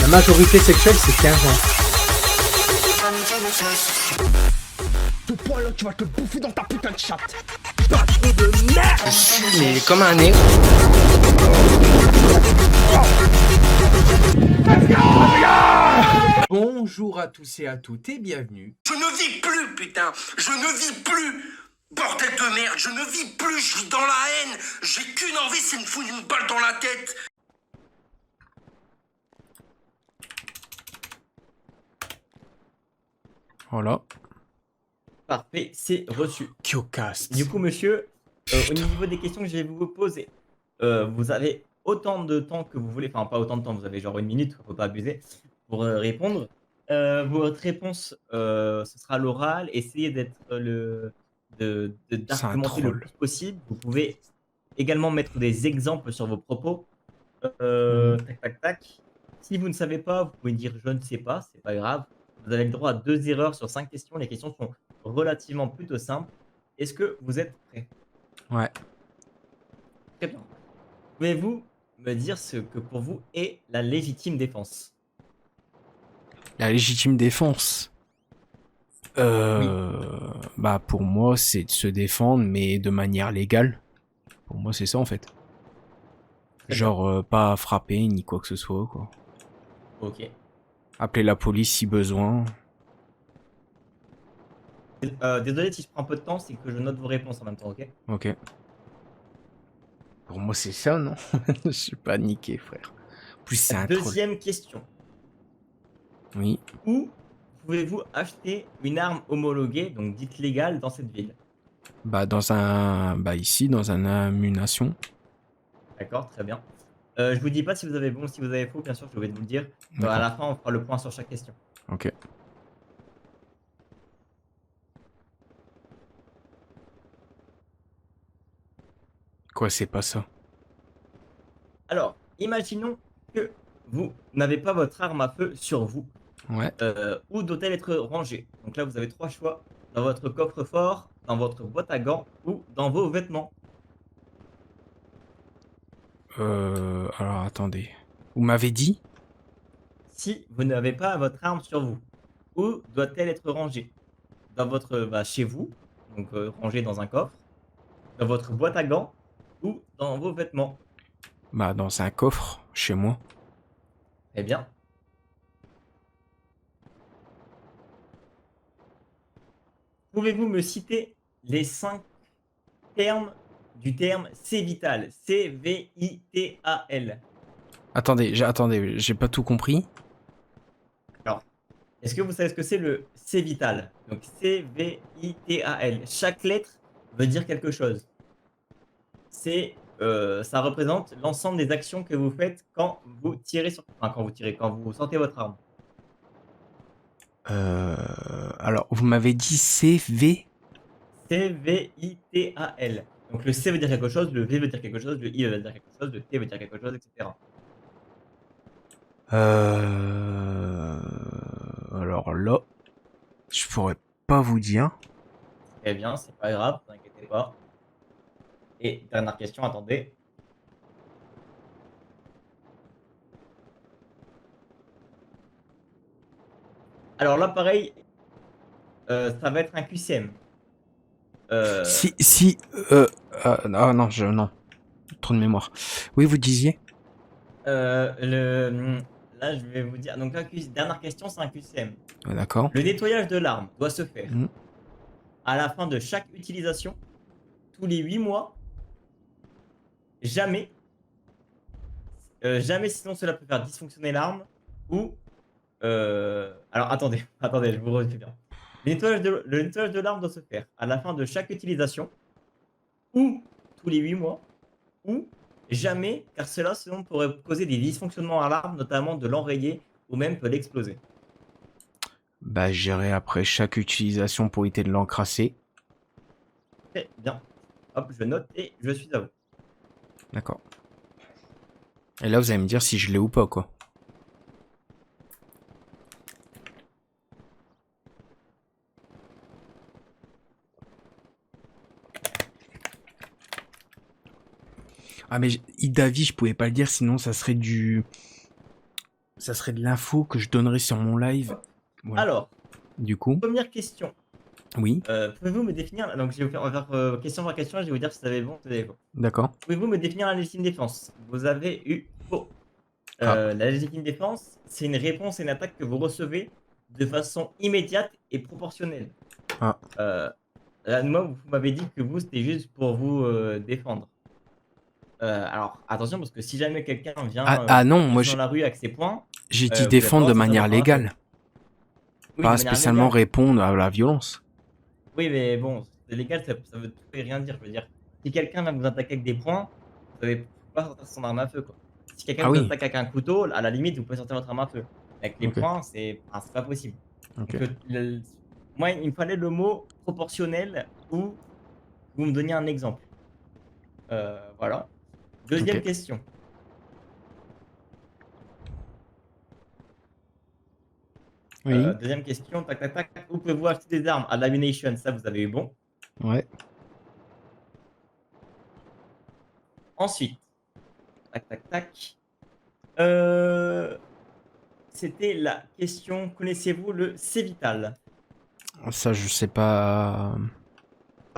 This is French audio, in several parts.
La majorité sexuelle, c'est 15 ans. Ce point là, tu vas te bouffer dans ta putain de chatte. Patron de merde. Mais comme un nez. Bonjour à tous et à toutes et bienvenue. Je ne vis plus, putain. Je ne vis plus. Bordel de merde, je ne vis plus. Je vis dans la haine. J'ai qu'une envie, c'est de me foutre une balle dans la tête. Voilà. Parfait, c'est reçu. Kyocast. Du coup, monsieur, au niveau des questions que je vais vous poser, vous avez autant de temps que vous voulez, enfin pas autant de temps, vous avez genre une minute, faut pas abuser, pour répondre. Votre réponse, ce sera l'oral. Essayez d'argumenter le plus possible. Vous pouvez également mettre des exemples sur vos propos. Tac, tac, tac. Si vous ne savez pas, vous pouvez dire je ne sais pas, c'est pas grave. Vous avez le droit à 2 erreurs sur 5 questions. Les questions sont relativement plutôt simples. Est-ce que vous êtes prêts? Ouais. Très bien. Pouvez-vous me dire ce que pour vous est la légitime défense? La légitime défense. Bah pour moi, c'est de se défendre, mais de manière légale. Pour moi, c'est ça en fait. Genre pas frapper ni quoi que ce soit, quoi. Ok. Appeler la police si besoin. Désolé si je prends un peu de temps, c'est que je note vos réponses en même temps, ok? Ok. Pour moi, c'est ça, non? Je suis pas niqué, frère. En plus, c'est un troll. Deuxième question. Oui. Où pouvez-vous acheter une arme homologuée, donc dite légale, dans cette ville? Bah ici, dans un ammunition. D'accord, très bien. Je vous dis pas si vous avez bon ou si vous avez faux, bien sûr, je vais vous le dire. À la fin, on fera le point sur chaque question. Ok. Quoi, c'est pas ça? Alors, imaginons que vous n'avez pas votre arme à feu sur vous. Ouais. Où doit-elle être rangée? Donc là, vous avez 3 choix. Dans votre coffre-fort, dans votre boîte à gants ou dans vos vêtements. Alors attendez. Vous m'avez dit? Si vous n'avez pas votre arme sur vous, où doit-elle être rangée? Dans votre, chez vous, donc rangée dans un coffre, dans votre boîte à gants ou dans vos vêtements. Bah dans un coffre, chez moi. Eh bien. Pouvez-vous me citer les 5 termes du terme C-Vital? C-V-I-T-A-L. Attendez, j'ai pas tout compris. Alors, est-ce que vous savez ce que c'est le C-Vital? Donc C-V-I-T-A-L. Chaque lettre veut dire quelque chose. Ça représente l'ensemble des actions que vous faites quand vous tirez sur... Enfin, quand vous sortez votre arme. Alors, vous m'avez dit CV? C-V-I-T-A-L. Donc le C veut dire quelque chose, le V veut dire quelque chose, le I veut dire quelque chose, le T veut dire quelque chose, etc. Alors là, je pourrais pas vous dire. Très bien, c'est pas grave, ne vous inquiétez pas. Et dernière question, attendez. Alors là, pareil, ça va être un QCM. Ah non, non. Trop de mémoire. Oui, vous disiez? Là, je vais vous dire. Donc, dernière question, c'est un QCM. D'accord. Le nettoyage de l'arme doit se faire à la fin de chaque utilisation, tous les 8 mois, jamais, jamais sinon cela peut faire dysfonctionner l'arme, ou... alors, attendez, je vous refais bien. Le nettoyage de l'arme doit se faire à la fin de chaque utilisation, ou tous les 8 mois, ou jamais, car cela sinon pourrait causer des dysfonctionnements à l'arme, notamment de l'enrayer ou même peut l'exploser. Bah, j'irai après chaque utilisation pour éviter de l'encrasser. Très bien. Hop, je note et je suis à vous. D'accord. Et là, vous allez me dire si je l'ai ou pas, quoi. Ah mais Idavi, je pouvais pas le dire, sinon ça serait du... Ça serait de l'info que je donnerais sur mon live. Voilà. Alors, Du coup, première question. oui, Pouvez-vous me définir... Donc, on va faire question par question et je vais vous dire si ça va bon ou si ça va faux. d'accord. Pouvez-vous me définir la légitime défense? Vous avez eu faux. Ah. La légitime défense, c'est une réponse à une attaque que vous recevez de façon immédiate et proportionnelle. Ah. Là, moi, vous m'avez dit que vous, c'était juste pour vous défendre. Alors, attention, parce que si jamais quelqu'un vient Ah non, moi dans la rue avec ses points, j'ai vous dit avez défendre pas de le droit de manière sortir votre arme à feu. légale, Oui, pas de manière spécialement légale. répondre à la violence. Oui, mais bon, c'est légal, ça veut tout et rien dire. Je veux dire, si quelqu'un vient vous attaquer avec des poings, vous n'avez pas sortir son arme à feu, quoi. Si quelqu'un Ah vous oui, attaque avec un couteau, à la limite, vous pouvez sortir votre arme à feu. Avec les ok. poings, c'est pas possible. Ok. Donc, moi, il me fallait le mot proportionnel ou vous me donniez un exemple. Voilà. Deuxième Ok. question. Oui, Deuxième question, tac tac tac. Où pouvez-vous acheter des armes? À l'Ammunition, ça vous avez eu bon. ouais. Ensuite, tac tac tac. Euh, C'était la question, connaissez-vous le C-Vital? Ça, je sais pas.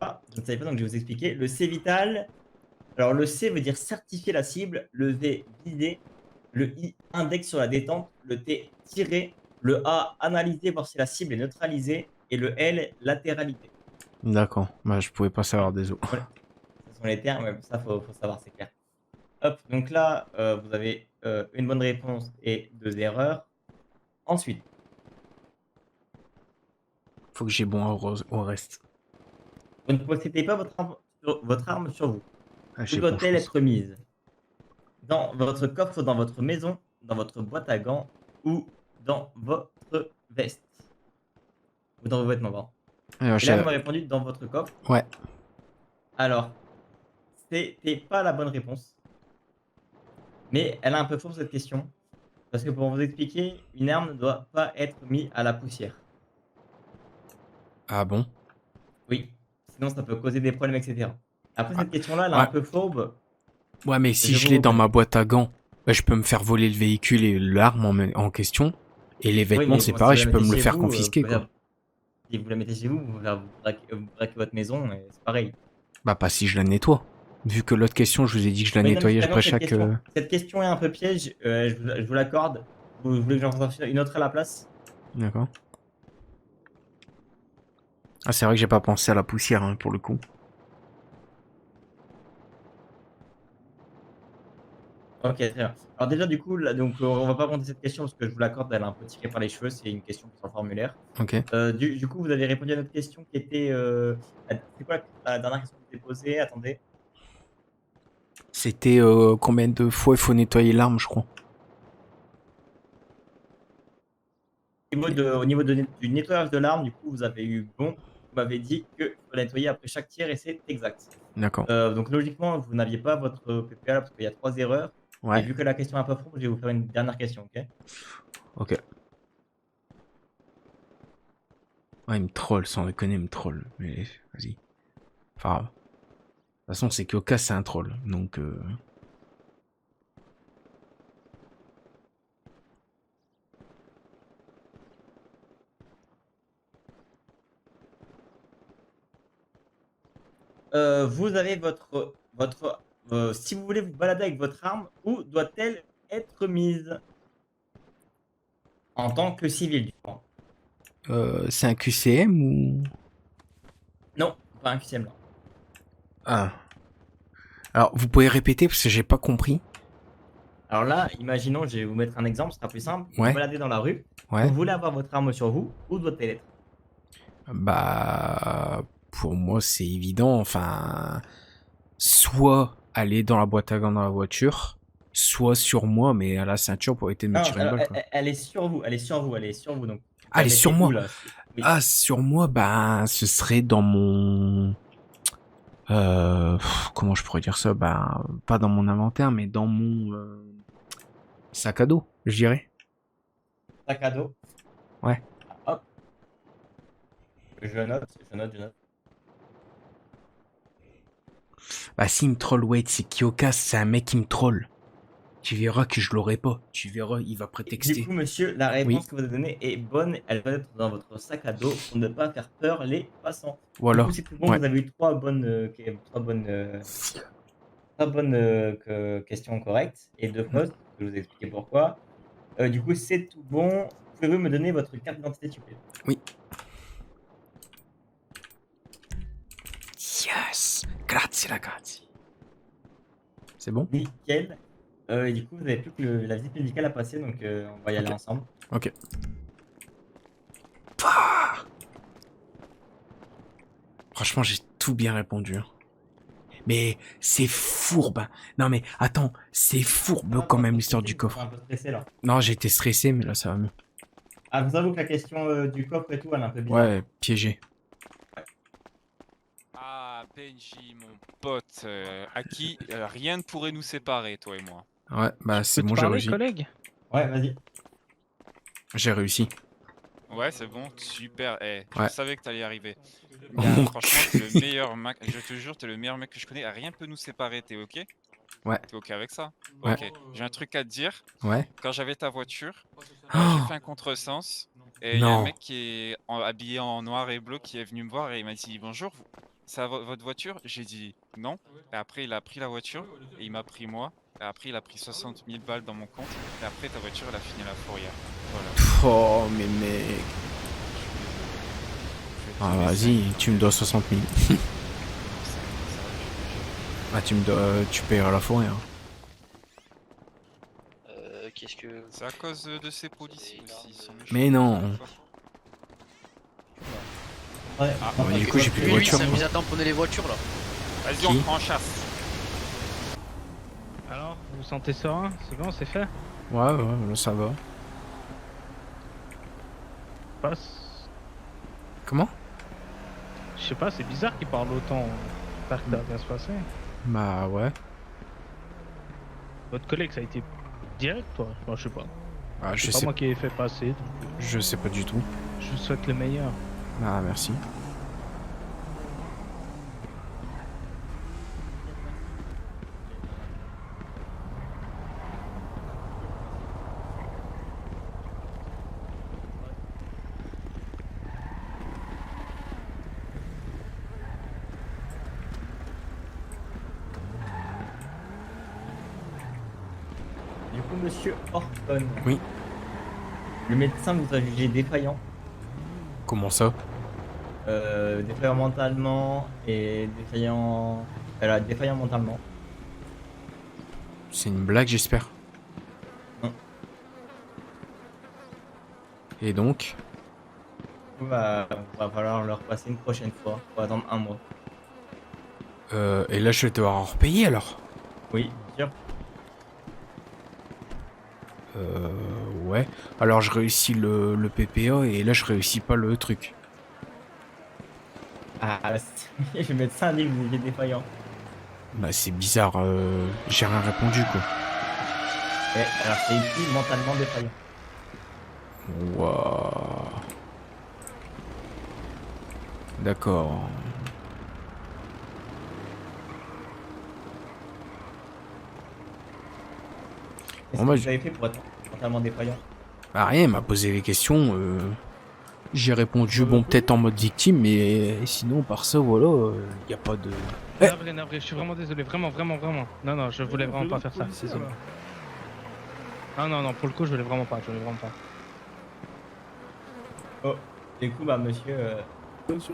Ah, je ne savais pas, donc je vais vous expliquer. Le C-Vital, alors le C veut dire certifier la cible, le V viser, le I index sur la détente, le T tirer, le A analyser, voir si la cible est neutralisée, et le L latéralité. D'accord. Bah, je pouvais pas savoir, Voilà. désolé. Voilà. Ce sont les termes, ouais, ça faut savoir, c'est clair. Hop, donc là, vous avez une bonne réponse et 2 erreurs. Ensuite, Faut que j'ai bon au reste. vous ne possédez pas votre arme sur vous. Ah, Où j'ai doit-elle confiance. être mise? Dans votre coffre, dans votre maison, dans votre boîte à gants ou dans votre veste? Ou dans vos vêtements, pardon. Alors, Et là, vous m'avez répondu dans votre coffre. ouais. Alors, c'était pas la bonne réponse. Mais elle a un peu faux cette question. Parce que pour vous expliquer, une arme ne doit pas être mise à la poussière. Ah bon? Oui, sinon ça peut causer des problèmes, etc. Après, Ah, cette question-là, elle est ouais. un peu fourbe. Ouais, mais si Je je vous l'ai dans reconnais. ma boîte à gants, bah, je peux me faire voler le véhicule et l'arme en question. Et les Oui, vêtements, mais c'est bon, si pareil, vous la je peux mettez me le chez faire vous, confisquer, quoi. si vous la mettez chez vous, vous braquez votre maison et c'est pareil. Bah, pas si je la nettoie. Vu que l'autre question, je vous ai dit que je la Oui, non, mais nettoyais finalement, après chaque... cette question est un peu piège. Je vous l'accorde. Vous voulez que j'en fasse une autre à la place? D'accord. Ah, c'est vrai que j'ai pas pensé à la poussière, hein, pour le coup. Ok, très bien. Alors déjà, du coup, là, donc, on va pas compter cette question parce que je vous l'accorde, elle est un peu tirée par les cheveux. C'est une question qui est sur le formulaire. Ok. Du coup, vous avez répondu à notre question qui était... c'est quoi la dernière question que je vous ai posée? Attendez. C'était combien de fois il faut nettoyer l'arme, je crois. Au niveau du nettoyage de l'arme, du coup, vous avez eu bon. Vous m'avez dit qu'il faut la nettoyer après chaque tir et c'est exact. D'accord. Donc logiquement, vous n'aviez pas votre PPA là parce qu'il y a 3 erreurs. Et Ouais. vu que la question est un peu fourbe, je vais vous faire une dernière question, ok? Ok. Ouais, il me troll, sans déconner, il me troll. Mais vas-y. Enfin, de toute façon, c'est qu'au cas, c'est un troll. Donc, Vous avez si vous voulez vous balader avec votre arme, où doit-elle être mise? En tant que civil, du coup. c'est un QCM ou... Non, pas un QCM là. Ah. Alors, vous pouvez répéter parce que j'ai pas compris. Alors là, imaginons, je vais vous mettre un exemple, ce sera plus simple. Vous vous Ouais. baladez dans la rue, Ouais. vous voulez avoir votre arme sur vous, où doit-elle être? Bah, pour moi, c'est évident. Enfin, soit aller dans la boîte à gants dans la voiture, soit sur moi, mais à la ceinture pour éviter de me Non, tirer une alors, balle, quoi. elle est sur vous, elle est sur vous, elle est sur vous. Donc, vous la Allez, sur mettez où moi. là? Oui. Ah, sur moi, bah, ce serait dans mon... comment je pourrais dire ça? Bah, pas dans mon inventaire, mais dans mon sac à dos, je dirais. Sac à dos. Ouais. Hop, je note. Bah s'il me troll, wait, c'est Kyoka, c'est un mec qui me troll. Tu verras que je l'aurai pas. Tu verras, il va Du prétexter. coup, monsieur, la réponse Oui. que vous avez donnée est bonne. Elle va être dans votre sac à dos pour ne pas faire peur les passants. Voilà. Du coup, c'est tout bon. Ouais. Vous avez eu trois bonnes questions correctes et deux fausses. Je vais vous expliquer pourquoi. Du coup, c'est tout bon. Pouvez-vous me donner votre carte d'identité, s'il vous plaît? Oui. Yes. Grazie ragazzi. C'est bon? Nickel. Et du coup, vous n'avez plus que la visite médicale à passer, donc on va y aller Ok. ensemble. Ok. Ah. Franchement, j'ai tout bien répondu. Hein. Mais c'est fourbe. Hein. Non mais attends, c'est fourbe quand même l'histoire du Vous êtes coffre. un peu stressé là. Non, j'ai été stressé, mais là ça va mieux. Ah, vous avouez que la question du coffre et tout, elle est un peu bizarre. Ouais, piégé. Ah, Benji, mon pote, à qui rien ne pourrait nous séparer, toi et moi. Ouais, bah c'est Peux te bon, j'ai parler, réussi. collègue? Ouais, vas-y. J'ai réussi. Ouais, c'est bon, super. Ouais. Je savais que t'allais y arriver. Oh, Gars, mon franchement, t'es le meilleur mec. Je te jure, t'es le meilleur mec que je connais. Rien peut nous séparer. T'es ok? Ouais. T'es ok avec ça? Ouais. Ok. J'ai un truc à te dire. Ouais. Quand j'avais ta voiture, Oh. j'ai fait un contresens. Et il y a Non. un mec qui est habillé en noir et bleu qui est venu me voir et il m'a dit bonjour, c'est votre voiture? J'ai dit non. Et après, il a pris la voiture et il m'a pris moi. Et après, il a pris 60 000 balles dans mon compte. Et après, ta voiture, elle a fini à la fourrière. Voilà. Oh, mais mec. Ah, vas-y, tu me dois 60 000. Ah, tu payeras la forêt. Hein. Qu'est-ce que... C'est à cause de ces policiers aussi. Ils sont méchants. Mais non. Ouais. Ah, Ouais, du coup, j'ai plus de Lui, il voiture. moi. s'amuse à tamponner les voitures là. Vas-y, on Qui prend en chasse. Alors, vous vous sentez serein? C'est bon, c'est fait? Ouais, là, ça va. Passe. Comment? Je sais pas, c'est bizarre qu'il parle autant. J'espère que ça va bien se passer. Bah ouais. Votre collègue, ça a été direct, toi? Enfin, je sais pas. Ah, je C'est pas sais, moi qui ai fait passer. Donc, je sais pas du tout. je vous souhaite le meilleur. Ah, merci. Du coup, monsieur Horton. Oui. Le médecin vous a jugé défaillant. Comment ça? Défaillant mentalement et défaillant. Défaillant mentalement. C'est une blague, j'espère. Non. Et donc? Du coup, va falloir leur passer une prochaine fois. Faut attendre un mois. Et là, je vais devoir en repayer alors? Oui, bien sûr. Ouais. Alors, je réussis le PPA et là, je réussis pas le truc. Ah, le médecin a dit que vous étiez défaillant. Bah, c'est bizarre. J'ai rien répondu, quoi. Ouais, alors c'est écrit mentalement défaillant. Waouh. D'accord. Qu'est-ce Bon, bah, que vous avez fait pour être mentalement défaillant? Bah, rien, il m'a posé les questions. J'ai répondu, bon, peut-être en mode victime, mais sinon, par ça, voilà, y a pas de. Eh. Navré, je suis vraiment désolé. Vraiment. Non, je voulais vraiment pas faire ça. Désolé. Non, pour le coup, je voulais vraiment pas. Oh, du coup, bah, monsieur.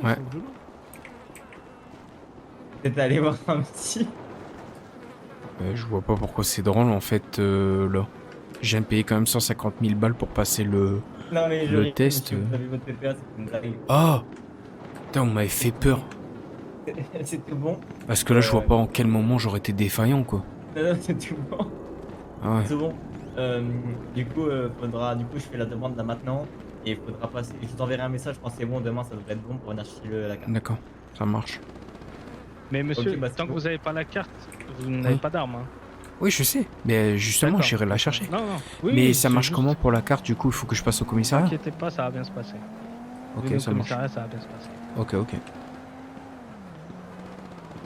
Ouais. T'es allé voir un psy? Je vois pas pourquoi c'est drôle, en fait, là. Je viens de payer quand même 150 000 balles pour passer le. Non, mais Le test, Vous avez votre PPA, c'est une blague. Ah! Putain, on m'avait fait peur. C'est tout bon. Parce que là, je vois pas en quel moment j'aurais été défaillant, quoi. Non, c'est tout bon. Ah ouais. C'est bon. Du coup, je fais la demande là maintenant. Et il faudra passer. Je vous enverrai un message quand c'est bon. Demain, ça devrait être bon pour venir chercher la carte. D'accord, ça marche. Mais monsieur, Ok, bah, c'est tant que bon. vous avez pas la carte, vous n'avez Oui. pas d'arme. Hein. Oui, je sais. Mais justement, D'accord. j'irai la chercher. Non. Oui, Mais oui, ça c'est marche juste- comment pour la carte? Du coup, il faut que je passe au Ne commissariat? vous inquiétez pas, ça va bien se passer. Ok, Venez au ça marche. commissariat, ça va bien se passer. Ok.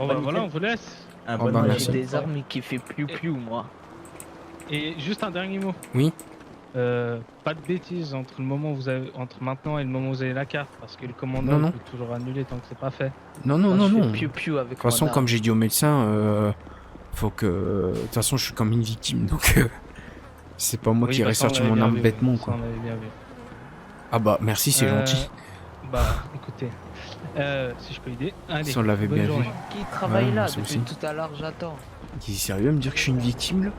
Bon bah voilà, on vous laisse. Un Oh, bon bah, match. merci. J'ai des armes qui fait plus moi. Et juste un dernier mot. Oui. Pas de bêtises entre le moment où vous avez, entre maintenant et le moment où vous avez la carte, parce que le commandant Non. peut toujours annuler tant que c'est pas fait. Non, non, Moi, non, je non. fais De piou avec toute façon, comme j'ai dit au médecin, faut que... De toute façon, je suis comme une victime, donc... c'est pas moi Oui, qui bah, ça, on ressorti l'avait mon bien arme vu, bêtement, ça, quoi. on avait bien vu. Ah bah, merci, c'est gentil. Bah, écoutez, si je peux aider, allez. Si on l'avait bonne bien journée. vu. Qui travaille Ouais, là ça depuis aussi. tout à l'heure, j'attends. Il est sérieux à me dire que je suis une victime, là?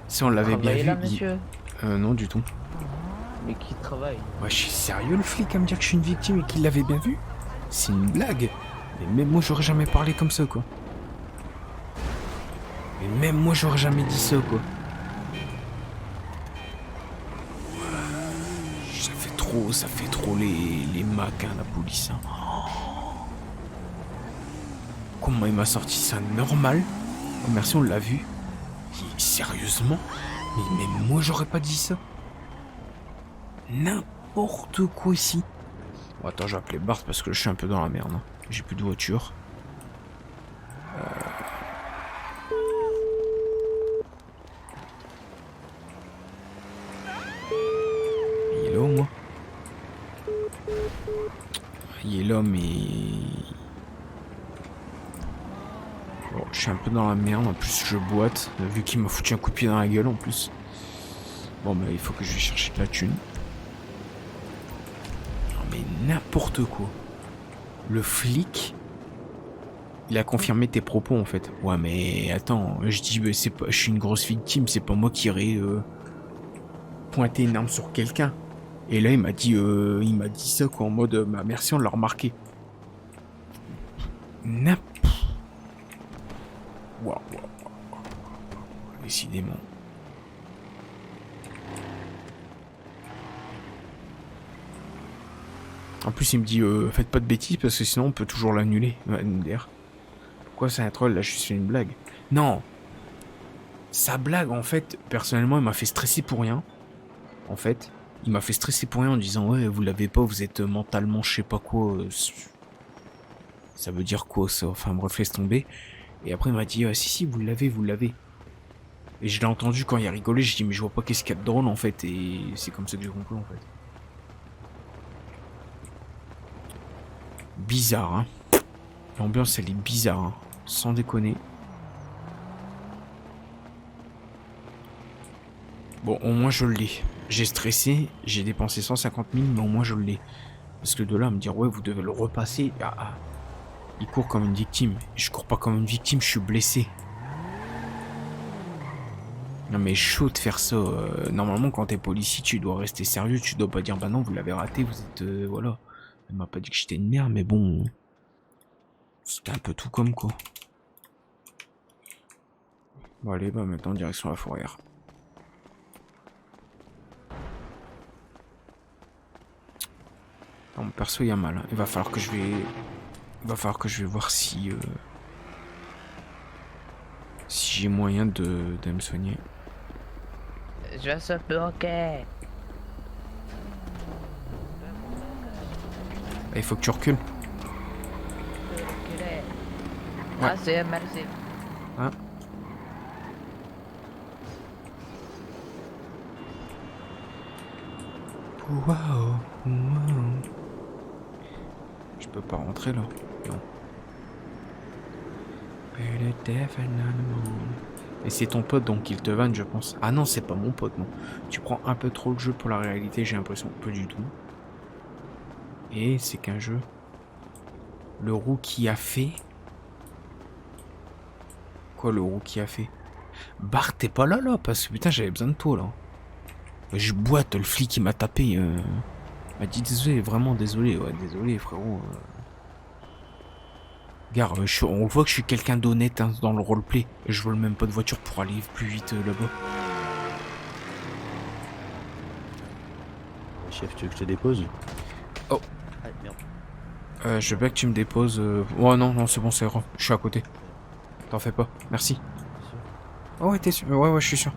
Si on l'avait bien Travaillez vu... là, monsieur. Non, du tout. Mais qui travaille? Ouais, je suis sérieux, le flic, à me dire que je suis une victime et qu'il l'avait bien vu? C'est une blague. Mais même moi, j'aurais jamais parlé comme ça, quoi. Mais même moi, j'aurais jamais dit ça, quoi. Ça fait trop les macs, hein, la police. Hein. Comment il m'a sorti ça normal? Oh, merci, on l'a vu. Sérieusement? Mais même moi, j'aurais pas dit ça. N'importe quoi ici. Bon, attends, je vais appeler Bart parce que je suis un peu dans la merde. Hein. J'ai plus de voiture. Il est là, au moins. Il est là, mais... Bon, je suis un peu dans la merde. En plus, je boite. Vu qu'il m'a foutu un coup de pied dans la gueule, en plus. Bon, bah, il faut que je vais chercher de la thune. Non, mais n'importe quoi. Le flic... Il a confirmé tes propos, en fait. Ouais, mais attends. Je dis, bah, c'est pas... je suis une grosse victime. C'est pas moi qui irais pointer une arme sur quelqu'un. Et là, il m'a dit ça, quoi, en mode, bah, merci, on l'a remarqué. Waouh. Décidément. En plus, il me dit, faites pas de bêtises, parce que sinon, on peut toujours l'annuler, MDR. Quoi, c'est un troll, là, je suis une blague. Non. Sa blague, en fait, personnellement, il m'a fait stresser pour rien. En fait. Il m'a fait stresser pour rien en disant ouais vous l'avez pas, vous êtes mentalement je sais pas quoi. Ça veut dire quoi ça? Enfin bref laisse tomber. Et après il m'a dit si vous l'avez. Et je l'ai entendu quand il a rigolé, j'ai dit mais je vois pas qu'est-ce qu'il y a de drôle en fait. Et c'est comme ça que j'ai compris en fait. Bizarre hein. L'ambiance elle est bizarre hein. Sans déconner. Bon au moins je l'ai. J'ai stressé, j'ai dépensé 150 000, mais au moins je l'ai. Parce que de là à me dire, ouais, vous devez le repasser. Il court comme une victime. Je cours pas comme une victime, je suis blessé. Non mais chaud de faire ça. Normalement, quand t'es policier, tu dois rester sérieux. Tu dois pas dire, bah non, vous l'avez raté, vous êtes... voilà. Elle m'a pas dit que j'étais une merde, mais bon... C'était un peu tout comme quoi. Bon allez, bah maintenant, direction la fourrière. Non, perso, il y a mal. Il va falloir que je vais voir si j'ai moyen de me soigner. Je suis bloqué. Il faut que tu recules. Ouais. Ah, c'est merci. Hein? Waouh. Je peux pas rentrer là. Non. Et c'est ton pote donc il te vanne je pense. Ah non c'est pas mon pote non. Tu prends un peu trop le jeu pour la réalité j'ai l'impression. Peu du tout. Et c'est qu'un jeu. Le roux qui a fait. Quoi le roux qui a fait? Bart t'es pas là parce que putain j'avais besoin de toi là. Je boite le flic qui m'a tapé. M'a dit désolé, vraiment désolé, ouais, désolé frérot. Gare, on voit que je suis quelqu'un d'honnête hein, dans le roleplay. Et je vole même pas de voiture pour aller plus vite là-bas. Chef, tu veux que je te dépose? Oh. Ah, merde. Je veux bien que tu me déposes. Oh non, c'est bon, c'est vrai. Je suis à côté. T'en fais pas, merci. Oh ouais, t'es sûr? Ouais, je suis sûr.